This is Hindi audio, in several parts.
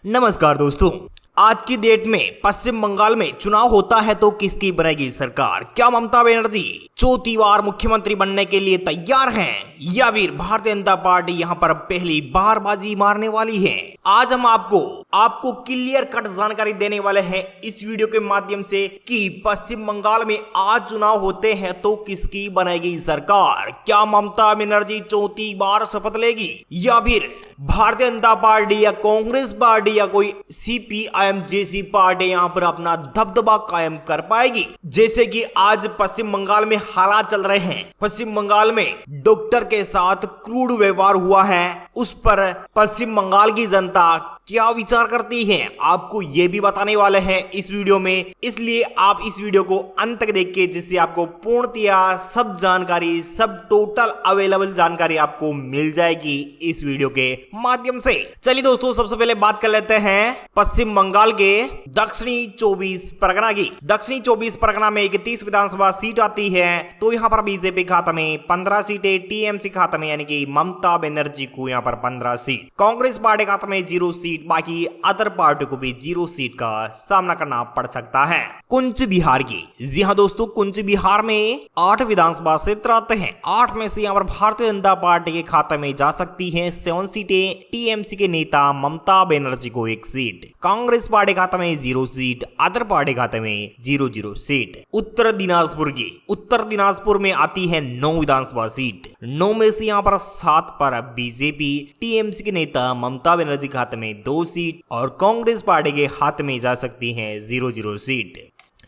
नमस्कार दोस्तों, आज की डेट में पश्चिम बंगाल में चुनाव होता है तो किसकी बनेगी सरकार? क्या ममता बनर्जी चौथी बार मुख्यमंत्री बनने के लिए तैयार हैं या फिर भारतीय जनता पार्टी यहां पर पहली बार बाजी मारने वाली है? आज हम आपको क्लियर कट जानकारी देने वाले हैं इस वीडियो के माध्यम से कि पश्चिम बंगाल में आज चुनाव होते हैं तो किसकी बनेगी सरकार? क्या ममता बनर्जी चौथी बार शपथ लेगी या फिर भारतीय जनता पार्टी या कांग्रेस पार्टी या कोई सीपीआईएम जैसी पार्टी यहां पर अपना दबदबा कायम कर पाएगी? जैसे कि आज पश्चिम बंगाल में हालात चल रहे हैं, पश्चिम बंगाल में डॉक्टर के साथ क्रूड व्यवहार हुआ है, उस पर पश्चिम बंगाल की जनता क्या विचार करती है आपको ये भी बताने वाले हैं इस वीडियो में, इसलिए आप इस वीडियो को अंत तक देखिए जिससे आपको पूर्णतया सब जानकारी, सब टोटल अवेलेबल जानकारी आपको मिल जाएगी इस वीडियो के माध्यम से। चलिए दोस्तों, सबसे पहले बात कर लेते हैं पश्चिम बंगाल के दक्षिणी 24 परगना की। दक्षिणी 24 परगना में 31 विधानसभा सीट आती है, तो यहाँ पर बीजेपी खाते में 15 सीटें, टीएमसी खाते में यानी कि ममता बनर्जी को यहाँ पर 15 सीट, कांग्रेस पार्टी खाते में 0 सीट, बाकी अदर पार्टी को भी 0 सीट का सामना करना पड़ सकता है। कुंच बिहार की, जी हाँ दोस्तों, कुंच बिहार में 8 विधानसभा क्षेत्र आते हैं, 8 में से यहाँ पर भारतीय जनता पार्टी के खाते में जा सकती है 7 सीटें, टीएमसी के नेता ममता बनर्जी को 1 सीट, कांग्रेस पार्टी खाते में 0 सीट, अदर पार्टी खाते में 0 सीट। उत्तर दिनाजपुर की, उत्तर दिनाजपुर में आती है 9 विधानसभा सीट, 9 में से यहाँ पर 7 पर बीजेपी, टीएमसी के नेता ममता बनर्जी खाते में 2 सीट और कांग्रेस पार्टी के हाथ में जा सकती है 0 सीट।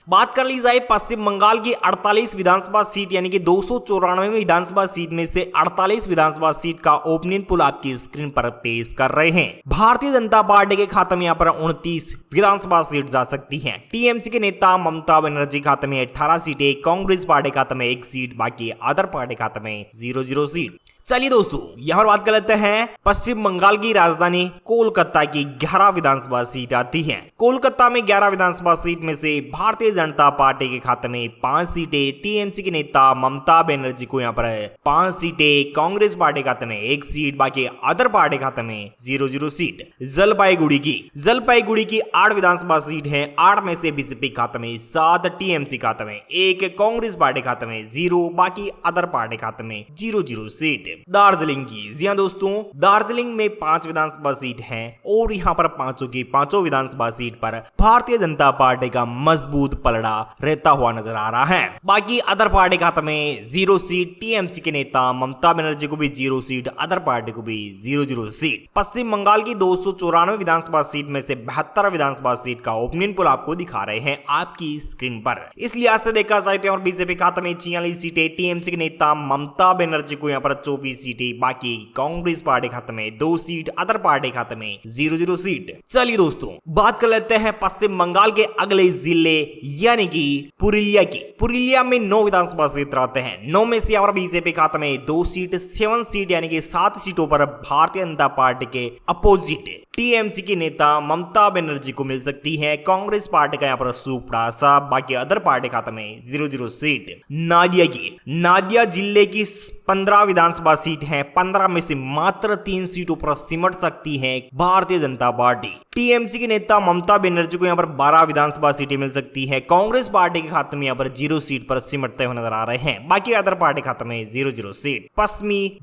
बात कर ली जाए पश्चिम बंगाल की 48 विधानसभा सीट यानी कि 294 विधानसभा सीट में से 48 विधानसभा सीट का ओपिनियन पोल आपकी स्क्रीन पर पेश कर रहे हैं। भारतीय जनता पार्टी के खाते में यहाँ पर 29 विधानसभा सीट जा सकती हैं, टीएमसी के नेता ममता बनर्जी खाते में 18 सीटें, कांग्रेस पार्टी खाते में 1 सीट, बाकी अदर पार्टी खाते में 0 सीट। चलिए दोस्तों, यहाँ पर बात कर लेते हैं पश्चिम बंगाल की राजधानी कोलकाता की 11 विधानसभा सीट आती है। कोलकाता में 11 विधानसभा सीट में से भारतीय जनता पार्टी के खाते में 5 सीटें, टीएमसी के नेता ममता बनर्जी को यहाँ पर 5 सीटें, कांग्रेस पार्टी खाते में 1 सीट, बाकी अदर पार्टी खाते में 0 सीट। जलपाईगुड़ी की 8 विधानसभा सीट है, 8 में से बीजेपी खाते में 7, टीएमसी खाते में 1, कांग्रेस पार्टी खाते में 0, बाकी अदर पार्टी खाते में 0 सीट। दार्जिलिंग की, जी हाँ दोस्तों, दार्जिलिंग में 5 विधानसभा सीट हैं और यहाँ पर पांचों की पांचों विधानसभा सीट पर भारतीय जनता पार्टी का मजबूत पलड़ा रहता हुआ नजर आ रहा है। बाकी अदर पार्टी खाते में 0 सीट, टीएमसी के नेता ममता बनर्जी को भी 0 सीट, अदर पार्टी को भी 0 सीट। पश्चिम बंगाल की 294 विधानसभा सीट में से 72 विधानसभा सीट का ओपिनियन पोल आपको दिखा रहे हैं आपकी स्क्रीन पर। इस लिहाज से देखा जाए तो बीजेपी खाते में 46 सीटें, टीएमसी के नेता ममता बनर्जी को यहाँ पर 24 सीटें, बाकी कांग्रेस पार्टी खाते में 2 सीट, अदर पार्टी खाते में 0 सीट। चलिए दोस्तों, बात कर लेते हैं पश्चिम बंगाल के अगले जिले यानी कि पुरुलिया की। पुरुलिया में 9 विधानसभा क्षेत्र आते हैं, 9 में से यहाँ बीजेपी खाते में 2 सीट, 7 सीट यानी कि 7 सीटों पर भारतीय जनता पार्टी के अपोजिट टीएमसी की नेता ममता बनर्जी को मिल सकती है, कांग्रेस पार्टी का यहाँ पर सुपड़ा सा, बाकी अदर पार्टी खाते में 0 सीट। नादिया जिले की 15 विधानसभा सीट है, 15 में से मात्र 3 सीटों पर सिमट सकती है भारतीय जनता पार्टी। टीएमसी के नेता ममता बनर्जी को यहाँ पर 12 विधानसभा सीटें मिल सकती है, कांग्रेस पार्टी के खाते में यहाँ पर 0 सीट पर सिमटते हुए नजर आ रहे हैं, बाकी अदर पार्टी खाते में 0 सीट। पश्चिमी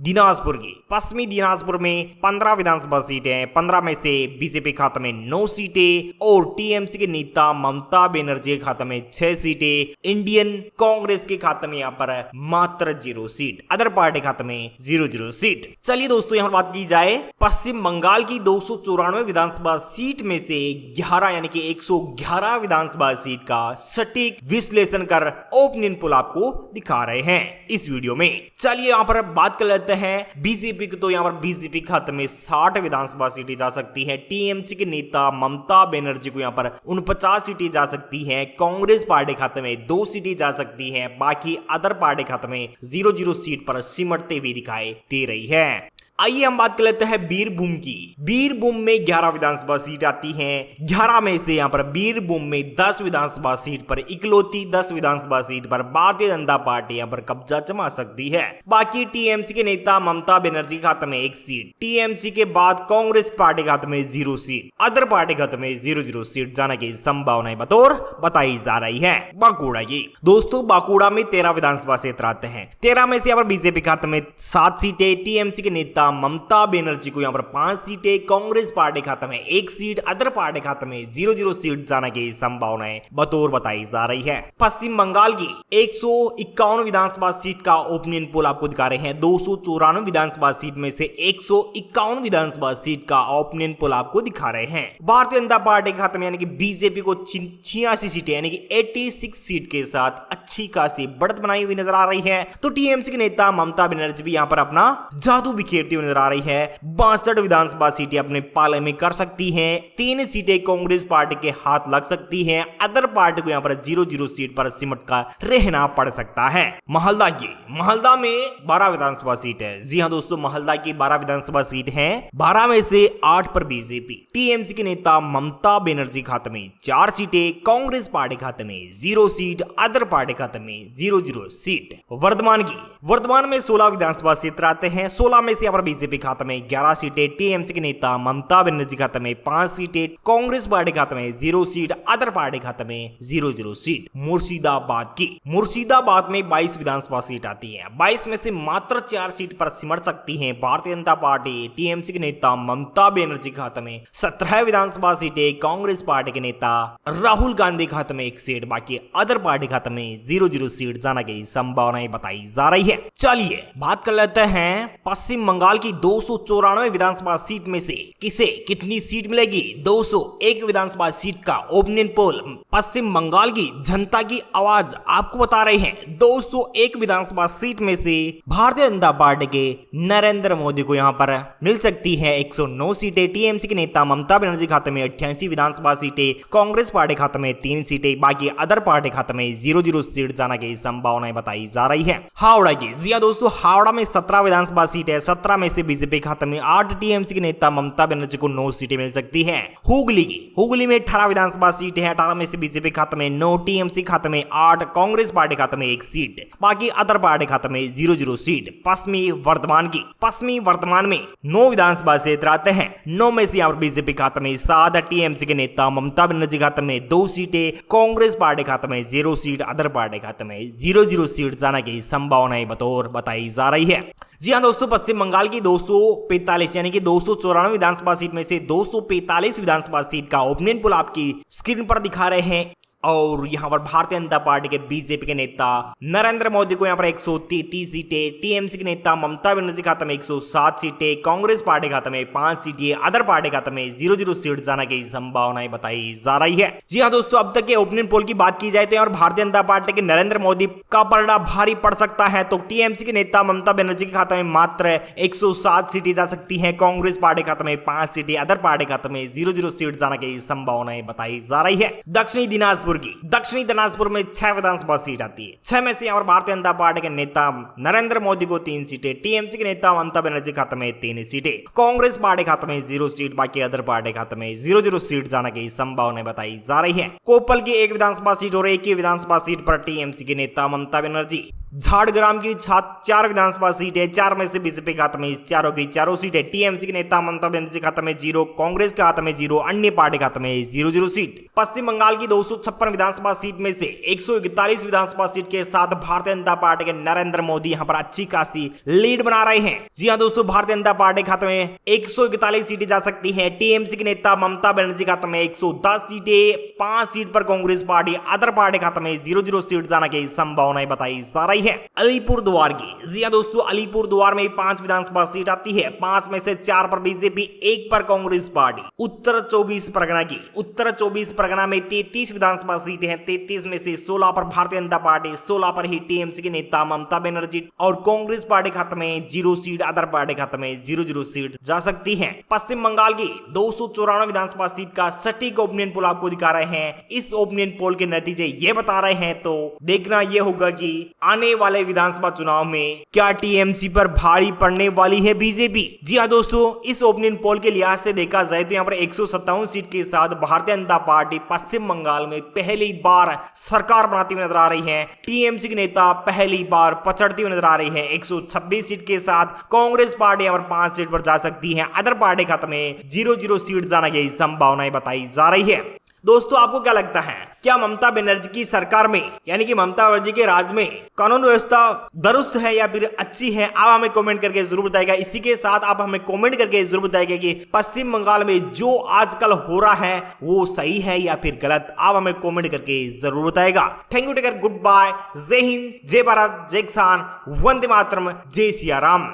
दिनाजपुर में 15 विधानसभा सीटें हैं, 15 में से बीजेपी खाते में 9 सीटें और टीएमसी के नेता ममता बनर्जी के खाते में 6 सीटें, इंडियन कांग्रेस के खाते में यहाँ पर मात्र 0 सीट, अदर पार्टी खाते में 0 सीट। चलिए दोस्तों, यहाँ बात की जाए पश्चिम बंगाल की 294 विधानसभा सीट में से 11 यानी कि 111 विधानसभा सीट का सटीक विश्लेषण कर ओपिनियन पोल आपको दिखा रहे हैं इस वीडियो में। चलिए यहाँ पर बात कर लेते हैं बीजेपी की, तो यहाँ पर बीजेपी खाते में 60 विधानसभा सीटें जा सकती है, टीएमसी के नेता ममता बनर्जी को यहाँ पर 49 सीटें जा सकती है, कांग्रेस पार्टी खाते में 2 सीटें जा सकती है, बाकी अदर पार्टी खाते में 0 सीट पर सिमटते हुए दिखाई दे रही है। आइए हम बात कर लेते हैं बीरभूम की। बीरभूम में 11 विधानसभा सीट आती हैं। 11 में से यहाँ पर बीरभूम में 10 विधानसभा सीट पर इकलौती 10 विधानसभा सीट पर भारतीय जनता पार्टी यहाँ पर कब्जा जमा सकती है। बाकी टीएमसी के नेता ममता बनर्जी के खाते में 1 सीट, टीएमसी के बाद कांग्रेस पार्टी के खाते में 0 सीट, अदर पार्टी के खाते में 0-0 सीट जाने की संभावनाएं बतौर बताई जा रही है। बांकुड़ा की दोस्तों, बांकुड़ा में 13 विधानसभा क्षेत्र आते हैं। 13 में से यहाँ पर बीजेपी खाते में 7 सीटें, टीएमसी के नेता ममता बनर्जी को यहाँ पर 5 सीटें, कांग्रेस पार्टी खाते में 1 सीट, अदर पार्टी खाते में 0-0 सीट जाने की संभावनाएं बतौर बताई जा रही है। पश्चिम बंगाल की 151 विधानसभा सीट का ओपिनियन पोल आपको दिखा रहे हैं। 294 विधानसभा सीट में से 151 विधानसभा सीट का ओपिनियन पोल आपको दिखा रहे हैं। भारतीय जनता पार्टी के खाते में यानी कि बीजेपी को 86 सीटें यानी कि 86 सीट के साथ अच्छी खासी बढ़त बनाई हुई नजर आ रही है। तो टीएमसी के नेता ममता बनर्जी भी यहाँ पर अपना जादू बिखेरती हुई नजर आ रही है। 62 विधानसभा सीटें अपने पाले में कर सकती हैं। 3 सीटें कांग्रेस पार्टी के हाथ लग सकती हैं। अदर पार्टी को यहाँ पर 0-0 सीट पर सिमट कर रहना पड़ सकता है। महलदा में 12 विधानसभा सीट है। जी हाँ दोस्तों, महलदा की 12 विधानसभा सीट है। 12 में से 8 पर बीजेपी, टीएमसी के नेता ममता बनर्जी खाते में 4 सीटें, कांग्रेस पार्टी खाते में 0 सीट, अदर पार्टी खाते में 0-0 सीट। वर्तमान में 16 विधानसभा क्षेत्र आते हैं। 16 में से यहाँ पर बीजेपी खाते में 11 सीटें, टीएमसी के नेता ममता बनर्जी खाते में 5 सीटें, कांग्रेस पार्टी खाते में 0 सीट, अदर पार्टी खाते में 0-0 सीट। मुर्शिदाबाद में 22 विधानसभा सीट आती है। 22 में से मात्र 4 सीट पर सिमट सकती है भारतीय जनता पार्टी। टीएमसी के नेता ममता बनर्जी खाते में 17 विधानसभा सीटें, कांग्रेस पार्टी के नेता राहुल गांधी खाते में 1 सीट, बाकी अदर पार्टी खाते में 0-0 सीट जाने की संभावनाएं बताई जा रही है। चलिए बात कर लेते हैं पश्चिम बंगाल की 294 विधानसभा सीट में से किसे कितनी सीट मिलेगी। 201 विधानसभा सीट का ओपिनियन पोल पश्चिम बंगाल की जनता की आवाज आपको बता रहे हैं। 201 विधानसभा सीट में से भारतीय जनता पार्टी के नरेंद्र मोदी को यहां पर मिल सकती है 109 सीटें, टीएमसी के नेता ममता बनर्जी खाते में 88 विधानसभा सीटें, कांग्रेस पार्टी खाते में 3 सीटें, बाकी अदर पार्टी खाते में 0-0 सीट जाने की संभावनाएं बताई जा रही है। हावड़ा की जी हाँ दोस्तों, हावड़ा में 17 विधानसभा सीट है। 17 में से बीजेपी खाते में 8, टीएमसी के नेता ममता बनर्जी को 9 सीटें मिल सकती है। हुगली में 18 विधानसभा सीट है। 18 में से बीजेपी खाते में 9, टीएमसी खाते में 8, कांग्रेस पार्टी खाते में 1 सीट, बाकी अदर पार्टी खाते में 0-0 सीट। पश्चिमी वर्तमान में 9 विधानसभा क्षेत्र आते हैं। 9 में से यहाँ पर बीजेपी खाते में 7, टीएमसी के नेता ममता बनर्जी खाते में 2 सीटें, कांग्रेस पार्टी खाते में 0 सीट, अदर पार्टी खाते में 0-0 सीट जाने की संभावनाएं बतौर बताई जा रही है। जी हाँ दोस्तों, पश्चिम बंगाल की 245 यानी कि 294 विधानसभा सीट में से 245 विधानसभा सीट का ओपिनियन पोल आपकी स्क्रीन पर दिखा रहे हैं। और यहां पर भारतीय जनता पार्टी के बीजेपी के नेता नरेंद्र मोदी को यहां पर 133 सीटें, टीएमसी के नेता ममता बनर्जी खाते में 107 सीटें, कांग्रेस पार्टी खाते में 5 सीटें, अदर पार्टी खाते में 0-0 सीट जाने की संभावनाएं बताई जा रही है। जी हाँ दोस्तों, अब तक के ओपिनियन पोल की बात की जाए तो और भारतीय जनता पार्टी के नरेंद्र मोदी का पलड़ा भारी पड़ सकता है। तो टीएमसी के नेता ममता बनर्जी के खाते में मात्र 107 सीटें जा सकती है, कांग्रेस पार्टी खाते में 5 सीटें, अदर पार्टी खाते में 0-0 सीट जाने की संभावनाएं बताई जा रही है। दक्षिणी दिनाजपुर में 6 विधानसभा सीट आती है। 6 में से यहाँ पर भारतीय जनता पार्टी के नेता नरेंद्र मोदी को 3 सीटें, टीएमसी के नेता ममता बनर्जी खाते में 3 सीटें, कांग्रेस पार्टी खाते में 0 सीट, बाकी अदर पार्टी खाते में 0-0 सीट जाने की संभावना बताई जा रही है। कोपल की 1 विधानसभा सीट और 1 ही विधानसभा सीट पर टीएमसी के नेता ममता बनर्जी। झाड़ग्राम की 4 विधानसभा सीट है। 4 में से बीजेपी खाते में चारों की चारों सीटें, टीएमसी के नेता ममता बनर्जी खाते में 0, कांग्रेस के खाते में 0, अन्य पार्टी खाते में 0-0 सीट। पश्चिम बंगाल की 256 विधानसभा सीट में से 141 विधानसभा सीट के साथ भारतीय जनता पार्टी के नरेंद्र मोदी यहां पर अच्छी खासी लीड बना रहे हैं। जी हां दोस्तों, भारतीय जनता पार्टी खाते में 141 सीटें जा सकती है। टीएमसी के नेता ममता बनर्जी खाते में 110 सीटें, 5 सीट पर कांग्रेस पार्टी, अदर पार्टी खाते में 0-0 सीट जाने की संभावनाएं बताई जा रही है। अलीपुरद्वार की जी हां दोस्तों, अलीपुरद्वार में 5 विधानसभा सीट आती है। 5 में से 4 पर बीजेपी, 1 पर कांग्रेस पार्टी। उत्तर 24 परगना में 33 विधानसभा सीटें हैं। 33 में से 16 पर भारतीय जनता पार्टी, 16 पर ही टीएमसी के नेता ममता बनर्जी और कांग्रेस पार्टी खाते में 0 सीट, अदर पार्टी खाते में 0-0 सीट जा सकती है। पश्चिम बंगाल की 294 विधानसभा सीट का सटीक ओपिनियन पोल आपको दिखा रहे हैं। इस ओपिनियन पोल के नतीजे ये बता रहे हैं, तो देखना यह होगा कि आने आने वाले विधानसभा चुनाव में क्या टीएमसी पर भारी पड़ने वाली है बीजेपी? जी हाँ दोस्तों, इस ओपिनियन पोल के लिहाज से देखा जाए तो यहाँ पर 157 सीट के साथ भारतीय जनता पार्टी पश्चिम बंगाल में पहली बार सरकार बनाती हुई नजर आ रही है। टीएमसी के नेता पहली बार पछड़ती हुई नजर आ रही है। 126 सीट के साथ कांग्रेस पार्टी यहाँ पर 5 सीट पर जा सकती है। अदर पार्टी खाते में 0-0 सीट जाने की संभावनाएं बताई जा रही है। दोस्तों, आपको क्या लगता है, क्या ममता बनर्जी की सरकार में यानी कि ममता बनर्जी के राज में कानून व्यवस्था दुरुस्त है या फिर अच्छी है? आप हमें कमेंट करके जरूर बताइएगा। इसी के साथ आप हमें कमेंट करके जरूर बताइएगा कि पश्चिम बंगाल में जो आजकल हो रहा है वो सही है या फिर गलत। आप हमें कमेंट करके जरूर बताइएगा। Thank you, take care, good bye, जय हिंद, जय भारत, जय किसान, वंदे मातरम, जय सिया राम।